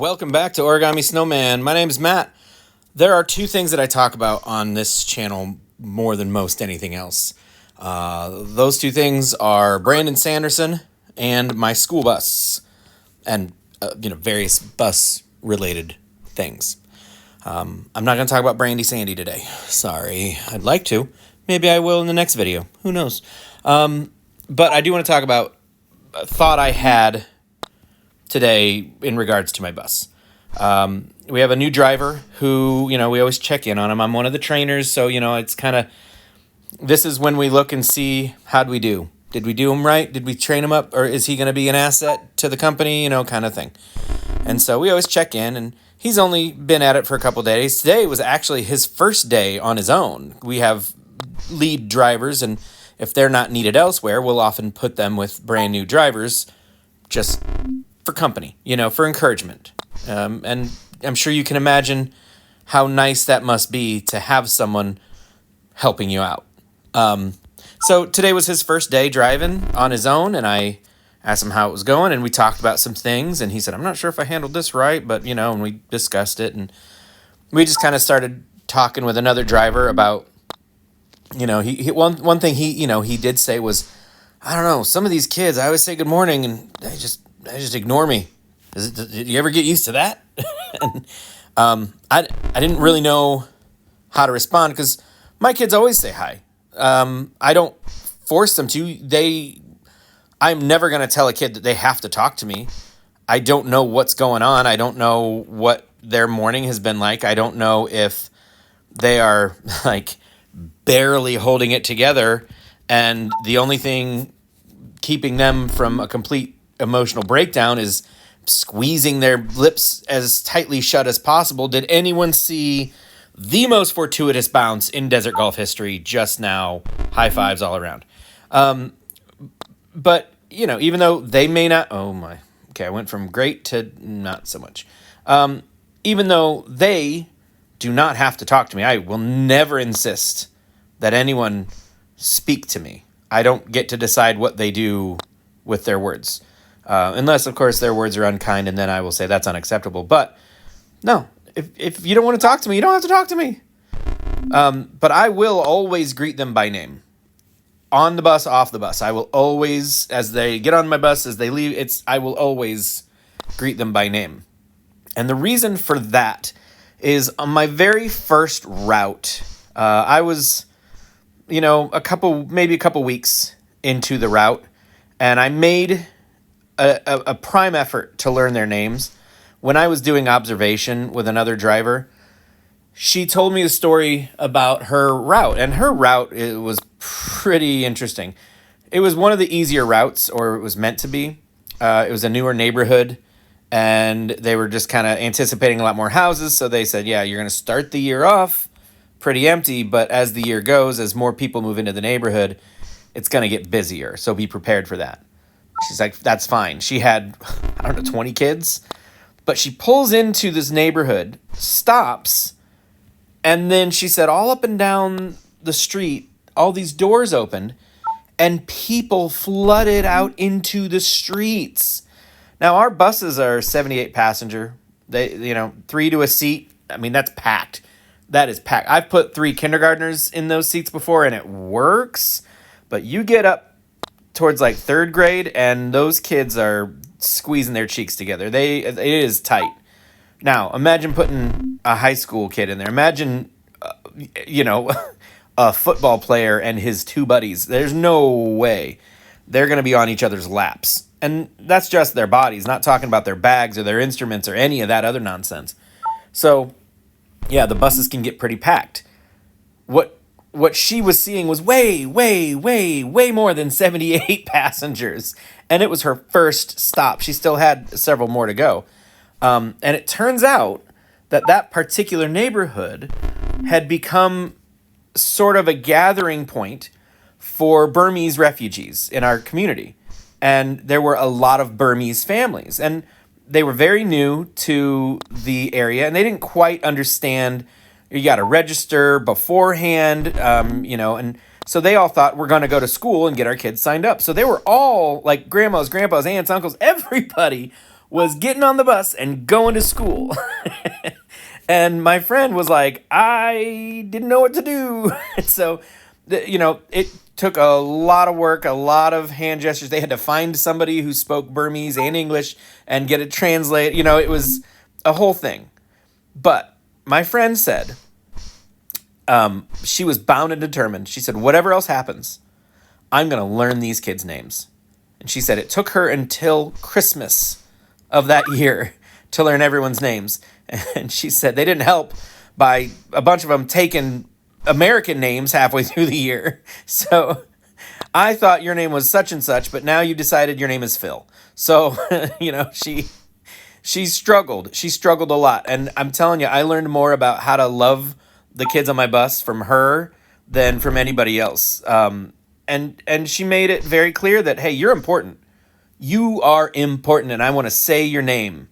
Welcome back to Origami Snowman. My name is Matt. There are two things that I talk about on this channel more than most anything else. Those two things are Brandon Sanderson and my school bus, and various bus-related things. I'm not going to talk about Brandy Sandy today. Sorry. I'd like to. Maybe I will in the next video. Who knows? But I do want to talk about a thought I had today in regards to my bus. We have a new driver who, we always check in on him. I'm one of the trainers, so, it's kind of, this is when we look and see, how'd we do? Did we do him right? Did we train him up? Or is he going to be an asset to the company, kind of thing. And so we always check in, and he's only been at it for a couple days. Today was actually his first day on his own. We have lead drivers, and if they're not needed elsewhere, we'll often put them with brand new drivers just for company, for encouragement. And I'm sure you can imagine how nice that must be to have someone helping you out. So today was his first day driving on his own, and I asked him how it was going, and we talked about some things, and he said, I'm not sure if I handled this right, but, and we discussed it, and we just kind of started talking with another driver about, one thing he did say was, I don't know, some of these kids, I always say good morning, and they just ignore me. Did you ever get used to that? And I didn't really know how to respond because my kids always say hi. I don't force them to. I'm never going to tell a kid that they have to talk to me. I don't know what's going on. I don't know what their morning has been like. I don't know if they are like barely holding it together, and the only thing keeping them from a complete emotional breakdown is squeezing their lips as tightly shut as possible. Did anyone see the most fortuitous bounce in desert golf history just now? High fives all around. But, even though they may not... Oh, my. Okay, I went from great to not so much. Even though they do not have to talk to me, I will never insist that anyone speak to me. I don't get to decide what they do with their words. Unless, of course, their words are unkind, and then I will say that's unacceptable. But, no, if you don't want to talk to me, you don't have to talk to me. But I will always greet them by name. On the bus, off the bus. I will always, as they get on my bus, as they leave, I will always greet them by name. And the reason for that is on my very first route, I was, maybe a couple weeks into the route, and I made a prime effort to learn their names. When I was doing observation with another driver, she told me a story about her route, and her route, it was pretty interesting. It was one of the easier routes, or it was meant to be. It was a newer neighborhood, and they were just kind of anticipating a lot more houses, so they said, yeah, you're going to start the year off pretty empty, but as the year goes, as more people move into the neighborhood, it's going to get busier, so be prepared for that. She's like, that's fine. She had, 20 kids. But she pulls into this neighborhood, stops, and then she said all up and down the street, all these doors opened, and people flooded out into the streets. Now, our buses are 78 passenger. They, 3 to a seat. I mean, that's packed. That is packed. I've put 3 kindergartners in those seats before, and it works. But you get up towards like 3rd grade, and those kids are squeezing their cheeks together. It is tight. Now, imagine putting a high school kid in there. Imagine, a football player and his 2 buddies. There's no way they're going to be on each other's laps. And that's just their bodies, not talking about their bags or their instruments or any of that other nonsense. So, yeah, the buses can get pretty packed. What she was seeing was way, way, way, way more than 78 passengers. And it was her first stop. She still had several more to go. And it turns out that particular neighborhood had become sort of a gathering point for Burmese refugees in our community. And there were a lot of Burmese families. And they were very new to the area, and they didn't quite understand. You got to register beforehand, and so they all thought we're going to go to school and get our kids signed up. So they were all like grandmas, grandpas, aunts, uncles, everybody was getting on the bus and going to school. And my friend was like, I didn't know what to do. So, it took a lot of work, a lot of hand gestures. They had to find somebody who spoke Burmese and English and get it translated. It was a whole thing. But my friend said, she was bound and determined. She said, whatever else happens, I'm going to learn these kids' names. And she said it took her until Christmas of that year to learn everyone's names. And she said they didn't help by a bunch of them taking American names halfway through the year. So I thought your name was such and such, but now you decided your name is Phil. So, she struggled. She struggled a lot. And I'm telling you, I learned more about how to love the kids on my bus from her than from anybody else. And she made it very clear that, hey, you're important. You are important, and I want to say your name.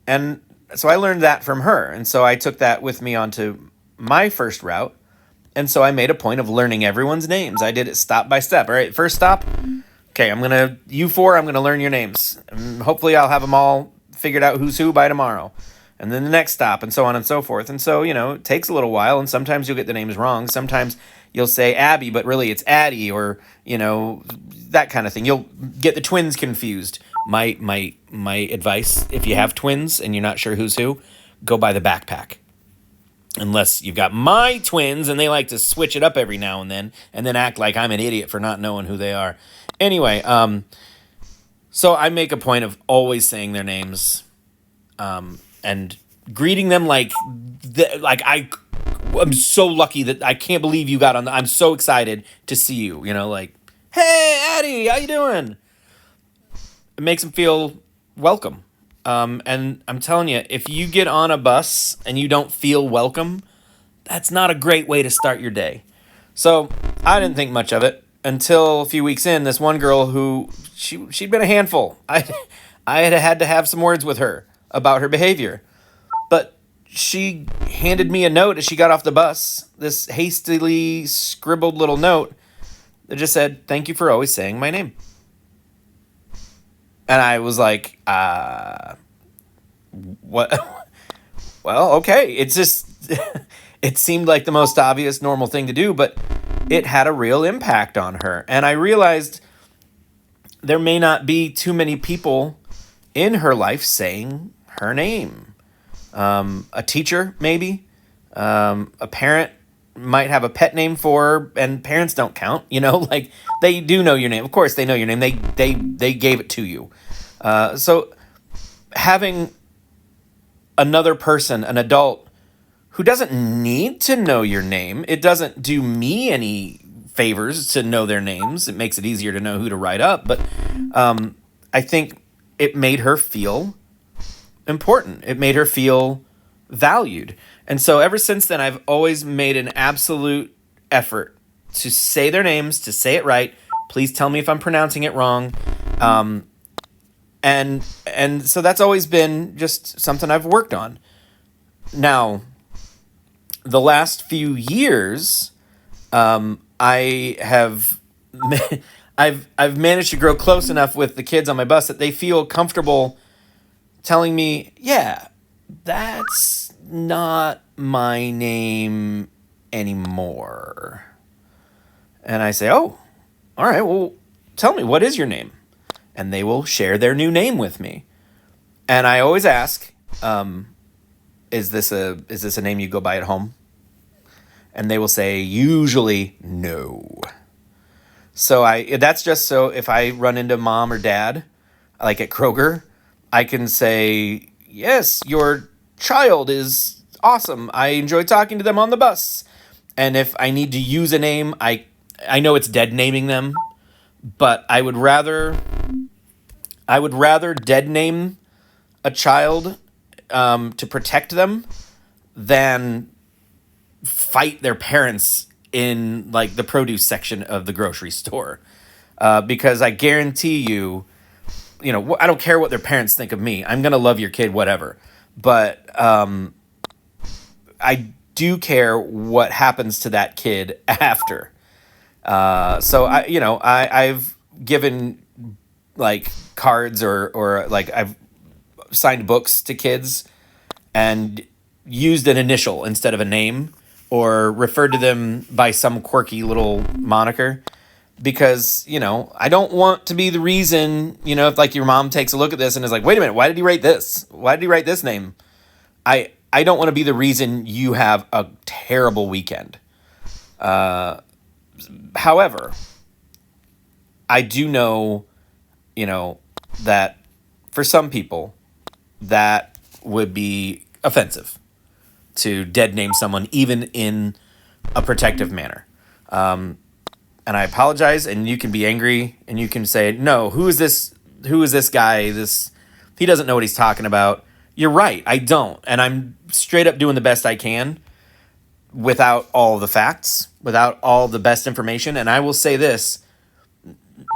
And so I learned that from her. And so I took that with me onto my first route. And so I made a point of learning everyone's names. I did it stop by step. All right, first stop. Okay, you four, I'm going to learn your names. And hopefully I'll have them all figured out who's who by tomorrow. And then the next stop, and so on and so forth. And so, it takes a little while, and sometimes you'll get the names wrong. Sometimes you'll say Abby, but really it's Addie, or, that kind of thing. You'll get the twins confused. My advice, if you have twins and you're not sure who's who, go buy the backpack. Unless you've got my twins and they like to switch it up every now and then act like I'm an idiot for not knowing who they are. Anyway, so I make a point of always saying their names, and greeting them I'm so lucky that I can't believe you got on. I'm so excited to see you. Hey, Addie, how you doing? It makes them feel welcome. And I'm telling you, if you get on a bus and you don't feel welcome, that's not a great way to start your day. So I didn't think much of it until a few weeks in. This one girl who she'd been a handful. I had to have some words with her about her behavior. But she handed me a note as she got off the bus, this hastily scribbled little note that just said, "Thank you for always saying my name." And I was like, what? Well, okay. It's just, it seemed like the most obvious, normal thing to do, but it had a real impact on her. And I realized there may not be too many people in her life saying her name. A teacher, maybe. A parent might have a pet name for her, and parents don't count, they do know your name. Of course they know your name. They gave it to you. So having another person, an adult who doesn't need to know your name, it doesn't do me any favors to know their names. It makes it easier to know who to write up, but I think it made her feel important. It made her feel valued. And so ever since then, I've always made an absolute effort to say their names, to say it right. Please tell me if I'm pronouncing it wrong. And so that's always been just something I've worked on. Now, the last few years, I have I've managed to grow close enough with the kids on my bus that they feel comfortable telling me, yeah, that's not my name anymore. And I say, oh, all right, well, tell me, what is your name? And they will share their new name with me. And I always ask, is this a name you go by at home? And they will say, usually, no. So that's just so if I run into mom or dad, like at Kroger, I can say, yes, your child is awesome. I enjoy talking to them on the bus. And if I need to use a name, I know it's dead naming them, but I would rather dead name a child to protect them than fight their parents in like the produce section of the grocery store. Because I guarantee you, I don't care what their parents think of me. I'm going to love your kid, whatever. But I do care what happens to that kid after. So I've given like cards or like I've signed books to kids and used an initial instead of a name, or referred to them by some quirky little moniker, because, I don't want to be the reason, if like your mom takes a look at this and is like, wait a minute, why did he write this? Why did he write this name? I don't want to be the reason you have a terrible weekend. However, I do know, that for some people that would be offensive to dead name someone, even in a protective manner. And I apologize, and you can be angry, and you can say, no, who is this guy? He doesn't know what he's talking about. You're right, I don't. And I'm straight up doing the best I can without all the facts, without all the best information. And I will say this,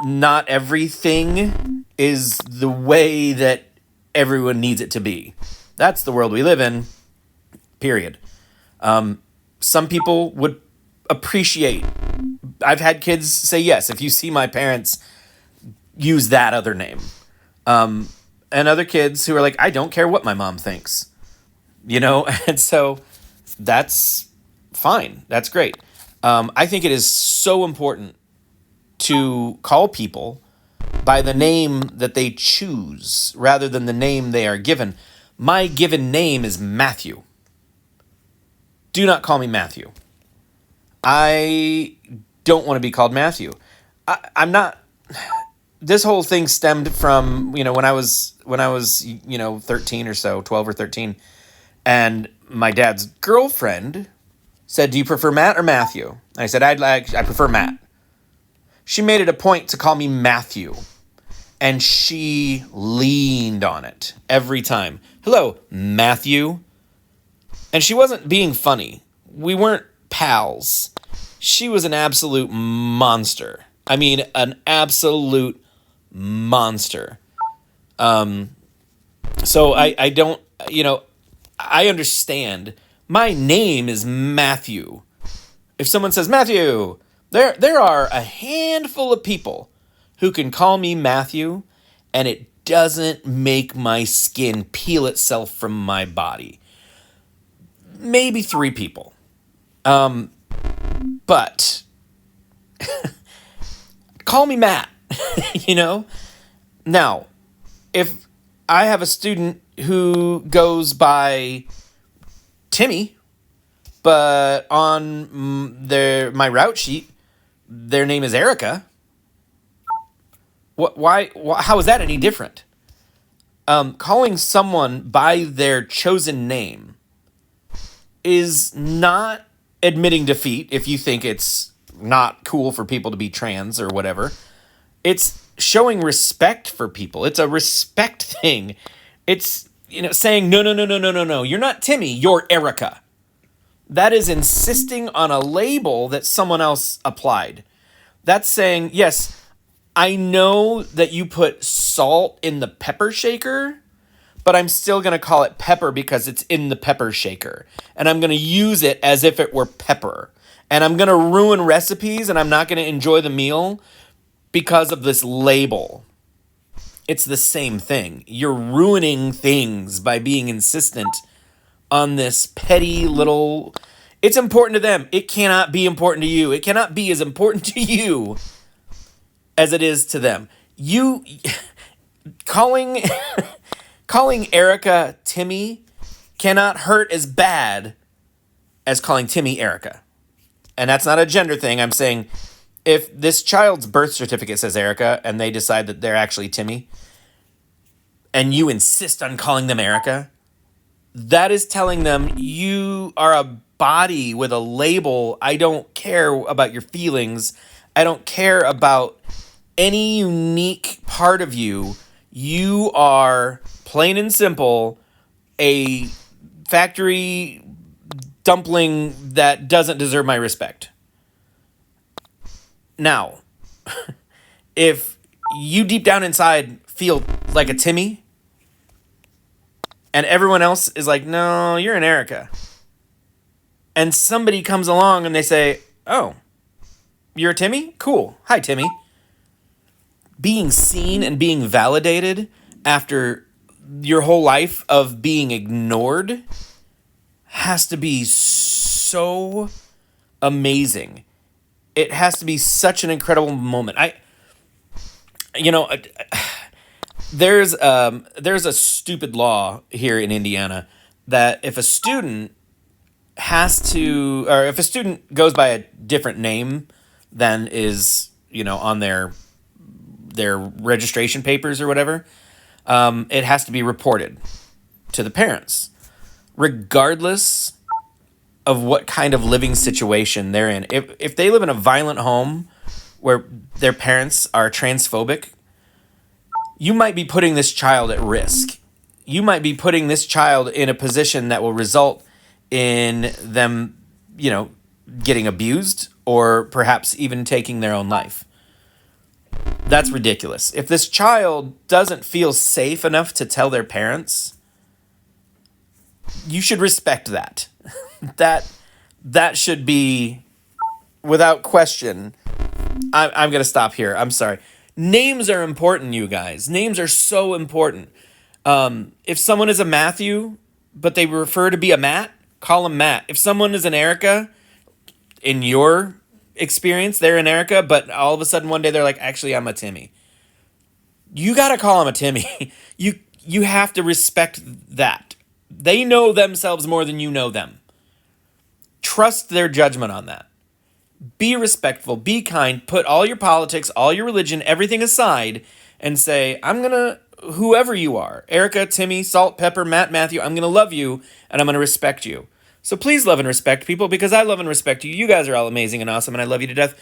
not everything is the way that everyone needs it to be. That's the world we live in, period. Some people would appreciate. I've had kids say, yes, if you see my parents use that other name. And other kids who are like, I don't care what my mom thinks. And so that's fine. That's great. I think it is so important to call people by the name that they choose rather than the name they are given. My given name is Matthew. Do not call me Matthew. I don't want to be called Matthew. I'm not. This whole thing stemmed from, when I was 13 or so, 12 or 13, and my dad's girlfriend said, do you prefer Matt or Matthew? And I said, I prefer Matt. She made it a point to call me Matthew, and she leaned on it every time. Hello, Matthew. And she wasn't being funny. We weren't pals. She was an absolute monster. I mean, an absolute monster. So I don't, I understand. My name is Matthew. If someone says Matthew, there are a handful of people who can call me Matthew, and it doesn't make my skin peel itself from my body. Maybe 3 people. But call me Matt, Now, if I have a student who goes by Timmy, but on my route sheet, their name is Erica, how is that any different? Calling someone by their chosen name is not admitting defeat if you think it's not cool for people to be trans or whatever. It's showing respect for people. It's a respect thing. It's, saying, no, you're not Timmy, you're Erica. That is insisting on a label that someone else applied. That's saying, yes, I know that you put salt in the pepper shaker, but I'm still going to call it pepper because it's in the pepper shaker. And I'm going to use it as if it were pepper. And I'm going to ruin recipes, and I'm not going to enjoy the meal because of this label. It's the same thing. You're ruining things by being insistent on this petty little... It's important to them. It cannot be important to you. It cannot be as important to you as it is to them. You... Calling Erica Timmy cannot hurt as bad as calling Timmy Erica. And that's not a gender thing. I'm saying if this child's birth certificate says Erica and they decide that they're actually Timmy, and you insist on calling them Erica, that is telling them you are a body with a label. I don't care about your feelings. I don't care about any unique part of you. You are, plain and simple, a factory dumpling that doesn't deserve my respect. Now, if you deep down inside feel like a Timmy, and everyone else is like, no, you're an Erica, and somebody comes along and they say, oh, you're a Timmy? Cool. Hi, Timmy. Being seen and being validated after your whole life of being ignored has to be so amazing. It has to be such an incredible moment. You know, there's a stupid law here in Indiana that if a student or if a student goes by a different name than is, on their registration papers or whatever, it has to be reported to the parents, regardless of what kind of living situation they're in. If they live in a violent home where their parents are transphobic, you might be putting this child at risk. You might be putting this child in a position that will result in them, getting abused or perhaps even taking their own life. That's ridiculous. If this child doesn't feel safe enough to tell their parents, you should respect that. That should be, without question. I'm going to stop here. I'm sorry. Names are important, you guys. Names are so important. If someone is a Matthew, but they refer to be a Matt, call them Matt. If someone is an Erica, in your experience, they're an Erica, but all of a sudden one day they're like, actually, I'm a Timmy. You got to call him a Timmy. You have to respect that. They know themselves more than you know them. Trust their judgment on that. Be respectful, be kind, put all your politics, all your religion, everything aside, and say, I'm going to, whoever you are, Erica, Timmy, Salt, Pepper, Matt, Matthew, I'm going to love you, and I'm going to respect you. So please love and respect people, because I love and respect you. You guys are all amazing and awesome, and I love you to death.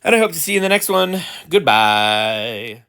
And I hope to see you in the next one. Goodbye.